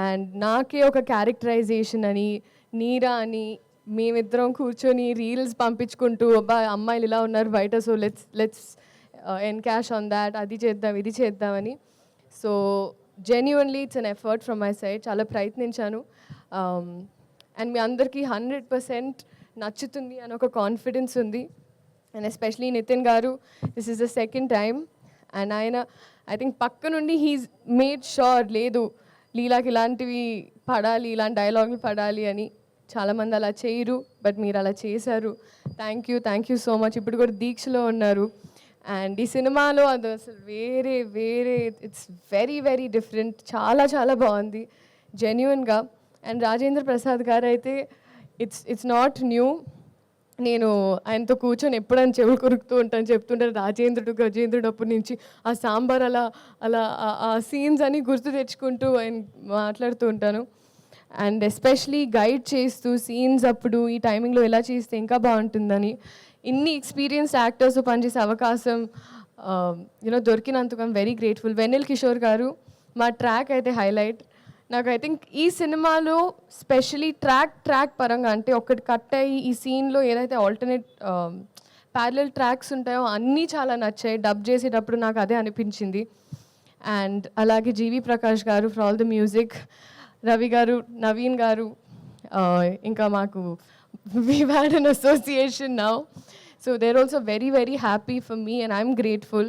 And నాకే ఒక characterisation అని, నీరా అని మేమిద్దరం కూర్చొని రీల్స్ పంపించుకుంటూ, అబ్బా అమ్మాయిలు ఇలా ఉన్నారు బయట, so let's encash on that, అది చేద్దాం ఇది చేద్దామని. So genuinely it's an effort from my side, చాలా ప్రయత్నించాను. అండ్ మీ అందరికీ 100% నచ్చుతుంది అని ఒక కాన్ఫిడెన్స్ ఉంది. అండ్ ఎస్పెషలీ నితిన్ గారు, this is the second time. And ఆయన ఐ థింక్ పక్క నుండి హీస్ మేడ్ షూర్, లేదు లీలాకి ఇలాంటివి పడాలి, ఇలాంటి డైలాగులు పడాలి అని. చాలామంది అలా చేయరు, బట్ మీరు అలా చేశారు. Thank you so much. ఇప్పుడు కూడా దీక్షలో ఉన్నారు. అండ్ ఈ సినిమాలో అది అసలు వేరే ఇట్స్ వెరీ డిఫరెంట్, చాలా బాగుంది జెన్యున్గా. అండ్ రాజేంద్ర ప్రసాద్ గారు అయితే ఇట్స్ నాట్ న్యూ. నేను ఆయనతో కూర్చొని ఎప్పుడైనా చెవులు కొరుకుతూ ఉంటాను, చెప్తుంటారు గజేంద్రుడు అప్పటి నుంచి ఆ సాంబార్ అలా ఆ సీన్స్ అని గుర్తు తెచ్చుకుంటూ ఆయన మాట్లాడుతూ ఉంటాను. అండ్ ఎస్పెషలీ గైడ్ చేస్తూ సీన్స్ అప్పుడు ఈ టైమింగ్లో ఎలా చేస్తే ఇంకా బాగుంటుందని, ఇన్ని ఎక్స్పీరియన్స్డ్ యాక్టర్స్ పనిచేసే అవకాశం దొరికినందుకు I'm very grateful. Vennela Kishore గారు, మా ట్రాక్ అయితే హైలైట్. నాకు ఐ థింక్ ఈ సినిమాలో స్పెషలీ ట్రాక్ పరంగా, అంటే ఒకటి కట్ అయ్యి ఈ సీన్లో ఏదైతే ఆల్టర్నేట్ ప్యారలల్ ట్రాక్స్ ఉంటాయో అన్నీ చాలా నచ్చాయి. డబ్ చేసేటప్పుడు నాకు అదే అనిపించింది. అండ్ అలాగే జీవి ప్రకాష్ గారు for all the music, Ravi గారు, నవీన్ గారు, ఇంకా మాకు we've had an association now. So they're also very happy for me and I'm grateful.